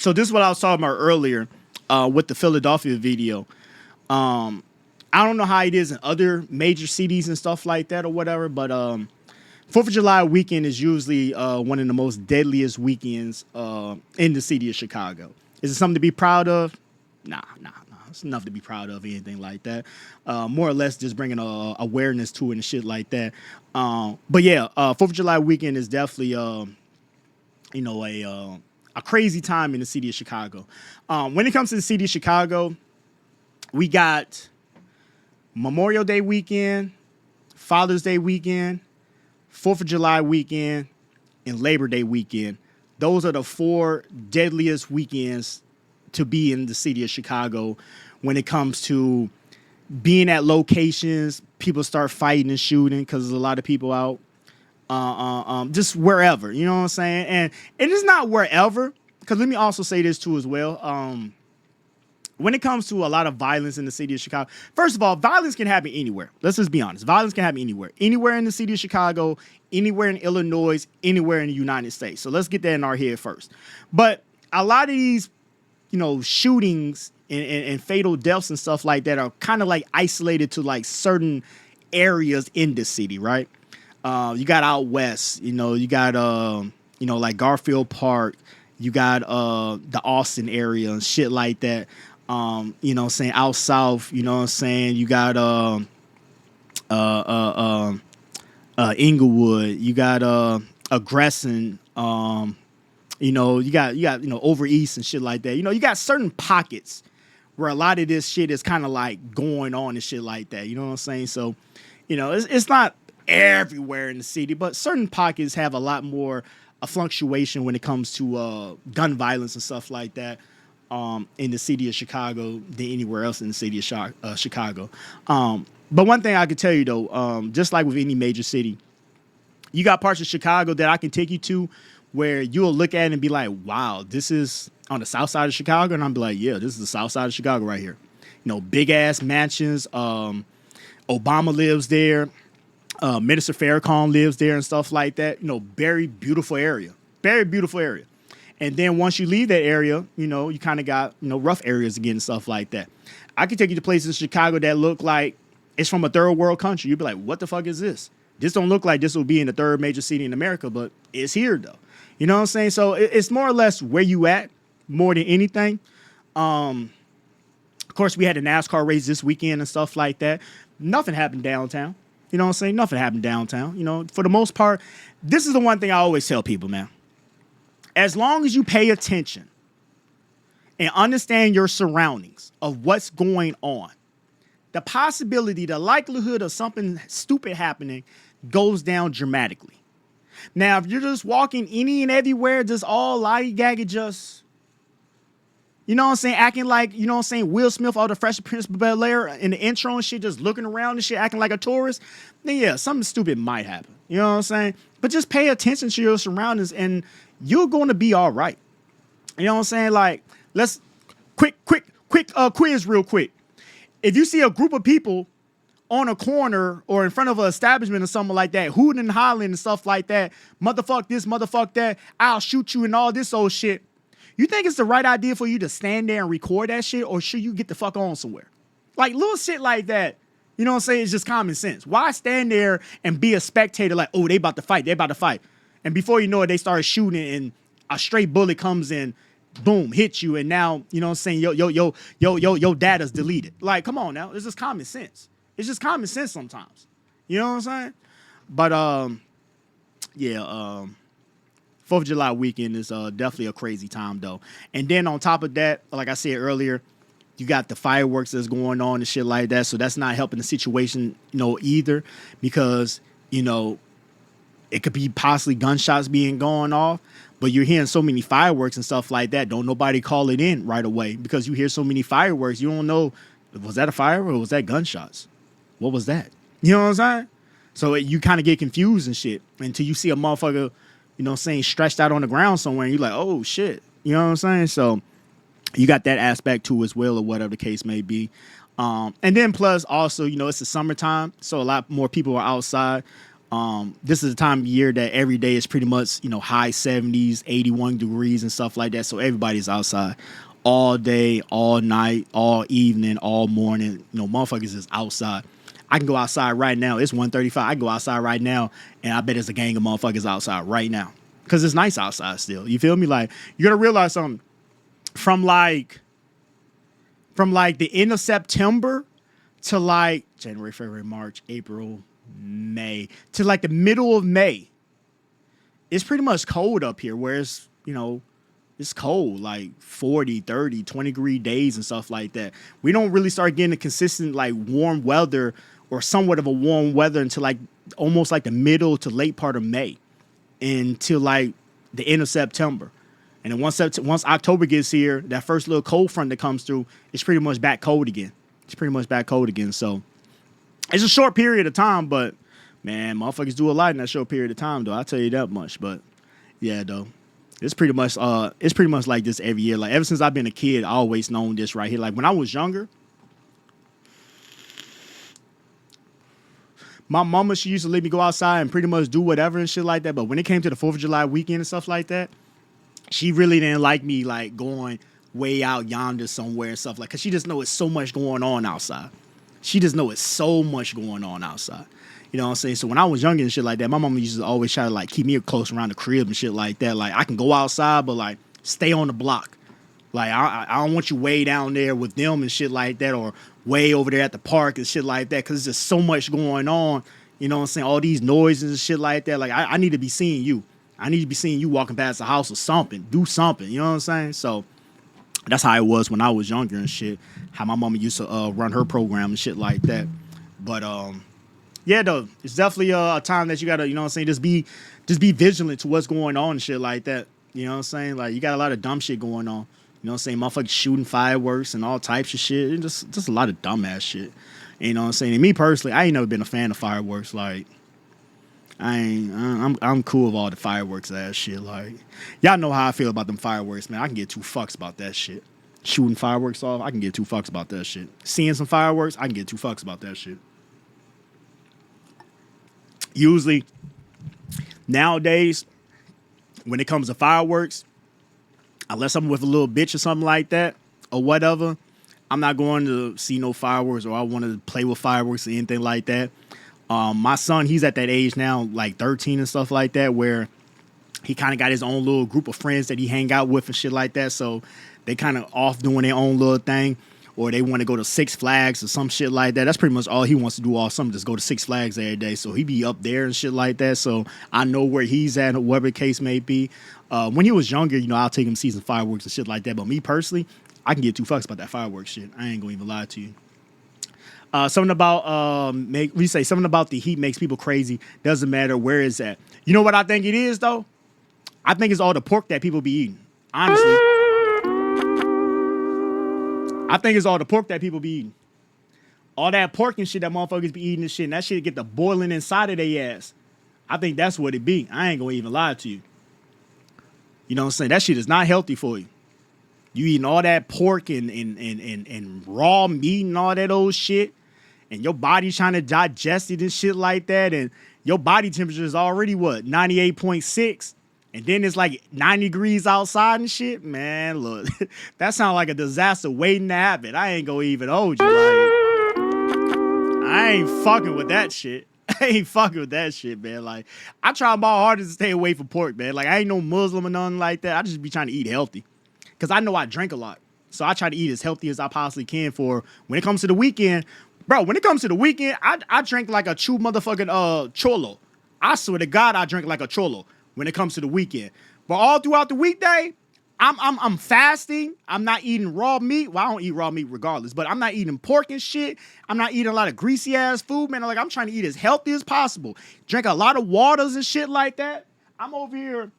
So this is what I was talking about earlier with the Philadelphia video. I don't know how it is in other major cities and stuff like that or whatever, but 4th of July weekend is usually one of the most deadliest weekends in the city of Chicago. Is it something to be proud of? Nah. It's enough to be proud of, anything like that. More or less just bringing awareness to it and shit like that. But yeah, 4th of July weekend is definitely, a crazy time in the city of Chicago. When it comes to the city of Chicago, we got Memorial Day weekend, Father's Day weekend, 4th of July weekend, and Labor Day weekend. Those are the 4 deadliest weekends to be in the city of Chicago when it comes to being at locations. People start fighting and shooting because there's a lot of people out. Just wherever, you know what I'm saying? And it is not wherever, because let me also say this too as well. When it comes to a lot of violence in the city of Chicago, first of all, violence can happen anywhere. Let's just be honest. Violence can happen anywhere. Anywhere in the city of Chicago, anywhere in Illinois, anywhere in the United States. So let's get that in our head first. But a lot of these, shootings and fatal deaths and stuff like that are kind of like isolated to like certain areas in the city, right? You got out west, you got, like Garfield Park, you got the Austin area and shit like that. Saying out south, you got Inglewood, you got Aggression, you got over east and shit like that. You got certain pockets where a lot of this shit is kind of like going on and shit like that. You know what I'm saying? So, it's not everywhere in the city, but certain pockets have a lot more a fluctuation when it comes to gun violence and stuff like that. In the city of Chicago than anywhere else in the city of Chicago. But one thing I could tell you though, just like with any major city, you got parts of Chicago that I can take you to where you'll look at it and be like, wow, this is on the south side of Chicago. And I'll be like, yeah, this is the south side of Chicago right here. Big ass mansions. Obama lives there. Minister Farrakhan lives there and stuff like that. Very beautiful area. Very beautiful area. And then once you leave that area, you kind of got, rough areas again and stuff like that. I could take you to places in Chicago that look like it's from a third world country. You'd be like, what the fuck is this? This don't look like this will be in the third major city in America, but it's here though. You know what I'm saying? So it's more or less where you at more than anything. Of course, we had a NASCAR race this weekend and stuff like that. Nothing happened downtown. You know what I'm saying? Nothing happened downtown. For the most part, this is the one thing I always tell people, man. As long as you pay attention and understand your surroundings of what's going on, the possibility, the likelihood of something stupid happening goes down dramatically. Now, if you're just walking any and everywhere, just all lollygaggy, just, acting like, Will Smith or the Fresh Prince of Bel-Air in the intro and shit, just looking around and shit, acting like a tourist, then yeah, something stupid might happen. You know what I'm saying? But just pay attention to your surroundings and you're going to be all right. You know what I'm saying? Like, let's quick quiz real quick. If you see a group of people on a corner or in front of an establishment or something like that, hooting and hollering and stuff like that, motherfuck this, motherfuck that, I'll shoot you and all this old shit, you think it's the right idea for you to stand there and record that shit, or should you get the fuck on somewhere? Like, little shit like that, you know what I'm saying? It's just common sense. Why stand there and be a spectator like, oh, they about to fight. And before you know it, they started shooting and a straight bullet comes in, boom, hits you. And now, you know what I'm saying? Your data's deleted. Like, come on now. It's just common sense. It's just common sense sometimes. You know what I'm saying? But, 4th of July weekend is definitely a crazy time though. And then on top of that, like I said earlier, you got the fireworks that's going on and shit like that. So that's not helping the situation, either, because, it could be possibly gunshots being going off, but you're hearing so many fireworks and stuff like that. Don't nobody call it in right away because you hear so many fireworks. You don't know, was that a fire or was that gunshots? What was that? You know what I'm saying? So you kind of get confused and shit until you see a motherfucker, stretched out on the ground somewhere and you're like, oh shit. You know what I'm saying? So you got that aspect too as well, or whatever the case may be. And then plus also, it's the summertime, so a lot more people are outside. This is the time of year that every day is pretty much, high 70s, 81 degrees and stuff like that. So everybody's outside all day, all night, all evening, all morning. Motherfuckers is outside. I can go outside right now. It's 1:35. I can go outside right now, and I bet there's a gang of motherfuckers outside right now. Because it's nice outside still. You feel me? Like, you got to realize something. From like the end of September to like January, February, March, April, May, to like the middle of May, it's pretty much cold up here, where it's, it's cold, like 40, 30, 20-degree days and stuff like that. We don't really start getting a consistent like warm weather or somewhat of a warm weather until like almost like the middle to late part of May, until like the end of September. And then once October gets here, that first little cold front that comes through, it's pretty much back cold again. So it's a short period of time, but man, motherfuckers do a lot in that short period of time, though. I'll tell you that much. But yeah, though, it's pretty much like this every year. Like, ever since I've been a kid, I always known this right here. Like, when I was younger, my mama, she used to let me go outside and pretty much do whatever and shit like that. But when it came to the 4th of July weekend and stuff like that, she really didn't like me like going way out yonder somewhere and stuff like, because she just know it's so much going on outside. You know what I'm saying? So when I was younger and shit like that, my mama used to always try to like keep me close around the crib and shit like that. Like, I can go outside, but like stay on the block. Like, I don't want you way down there with them and shit like that, or way over there at the park and shit like that, because there's just so much going on. You know what I'm saying? All these noises and shit like that. Like, I need to be seeing you. I need to be seeing you walking past the house or something. Do something. You know what I'm saying? So that's how it was when I was younger and shit. How my mama used to run her program and shit like that. But yeah, though, it's definitely a time that you gotta, just be vigilant to what's going on and shit like that. You know what I'm saying? Like, you got a lot of dumb shit going on. You know what I'm saying? Motherfuckers shooting fireworks and all types of shit. And just a lot of dumbass shit. You know what I'm saying? And me personally, I ain't never been a fan of fireworks. Like, I'm cool with all the fireworks ass shit. Like, y'all know how I feel about them fireworks, man. I can get 2 fucks about that shit. Shooting fireworks off, I can get 2 fucks about that shit. Seeing some fireworks, I can get 2 fucks about that shit. Usually, nowadays, when it comes to fireworks, unless I'm with a little bitch or something like that, or whatever, I'm not going to see no fireworks, or I want to play with fireworks or anything like that. My son, he's at that age now, like 13 and stuff like that, where he kind of got his own little group of friends that he hang out with and shit like that. So they kind of off doing their own little thing, or they want to go to Six Flags or some shit like that. That's pretty much all he wants to do all summer, just go to Six Flags every day. So he be up there and shit like that. So I know where he's at, or whatever the case may be. When he was younger, I'll take him to see some fireworks and shit like that. But me personally, I can get 2 fucks about that fireworks shit. I ain't gonna even lie to you. Something about something about the heat makes people crazy. Doesn't matter where it's at. You know what I think it is, though? I think it's all the pork that people be eating. Honestly, I think it's all the pork that people be eating. All that pork and shit that motherfuckers be eating and shit, and that shit get the boiling inside of their ass. I think that's what it be. I ain't gonna even lie to you. You know what I'm saying? That shit is not healthy for you. You eating all that pork and raw meat and all that old shit, and your body's trying to digest it and shit like that, and your body temperature is already, 98.6, and then it's like 90 degrees outside and shit. Man, look, that sounds like a disaster waiting to happen. I ain't gonna even hold you. Like, I ain't fucking with that shit. Man. Like, I try my hardest to stay away from pork, man. Like, I ain't no Muslim or nothing like that. I just be trying to eat healthy. Because I know I drink a lot. So I try to eat as healthy as I possibly can for when it comes to the weekend. Bro, when it comes to the weekend, I drink like a true motherfucking cholo. I swear to God, I drink like a cholo when it comes to the weekend. But all throughout the weekday, I'm fasting. I'm not eating raw meat. Well, I don't eat raw meat regardless, but I'm not eating pork and shit. I'm not eating a lot of greasy ass food, man. Like, I'm trying to eat as healthy as possible. Drink a lot of waters and shit like that. I'm over here,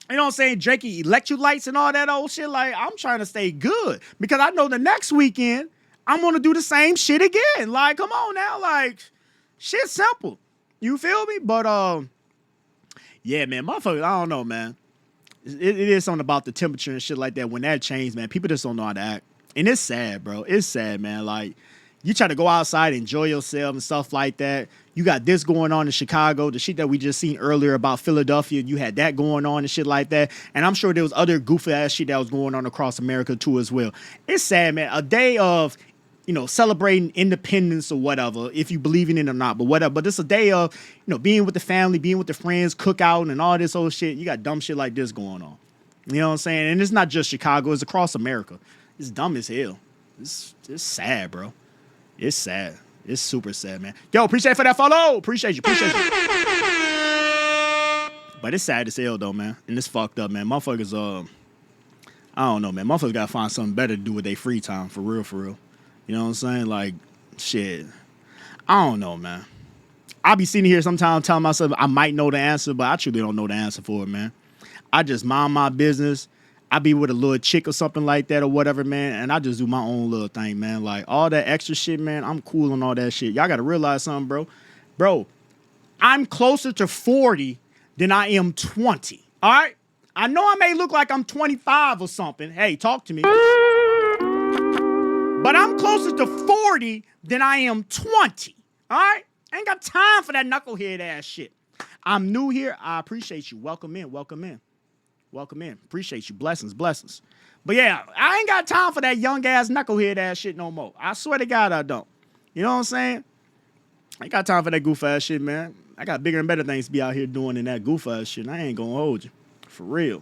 you know what I'm saying, drinking electrolytes and all that old shit. Like, I'm trying to stay good because I know the next weekend I'm going to do the same shit again. Like, come on now. Like, shit's simple. You feel me? But, yeah, man, motherfucker, I don't know, man. It is something about the temperature and shit like that. When that changed, man, people just don't know how to act. And it's sad, bro. It's sad, man. Like, You try to go outside, enjoy yourself and stuff like that. You got this going on in Chicago, the shit that we just seen earlier about Philadelphia. You had that going on and shit like that. And I'm sure there was other goofy ass shit that was going on across America too as well. It's sad, man. A day of, celebrating independence or whatever, if you believe in it or not, but whatever. But it's a day of, being with the family, being with the friends, cookout and all this old shit. You got dumb shit like this going on. You know what I'm saying? And it's not just Chicago, it's across America. It's dumb as hell. It's sad, bro. It's sad. It's super sad, man. Yo, appreciate it for that follow. Appreciate you. But it's sad as hell, though, man. And it's fucked up, man. Motherfuckers, I don't know, man. Motherfuckers gotta find something better to do with their free time, for real, for real. You know what I'm saying? Like, shit. I don't know, man. I be sitting here sometimes telling myself I might know the answer, but I truly don't know the answer for it, man. I just mind my business. I be with a little chick or something like that or whatever, man, and I just do my own little thing, man. Like, all that extra shit, man, I'm cool on all that shit. Y'all got to realize something, bro. Bro, I'm closer to 40 than I am 20, all right? I know I may look like I'm 25 or something. Hey, talk to me. But I'm closer to 40 than I am 20, all right? I ain't got time for that knucklehead ass shit. I'm new here. I appreciate you. Welcome in. Appreciate you. Blessings. But yeah, I ain't got time for that young ass knucklehead ass shit no more. I swear to God I don't. You know what I'm saying? I ain't got time for that goof ass shit, man. I got bigger and better things to be out here doing than that goof ass shit. I ain't gonna hold you. For real.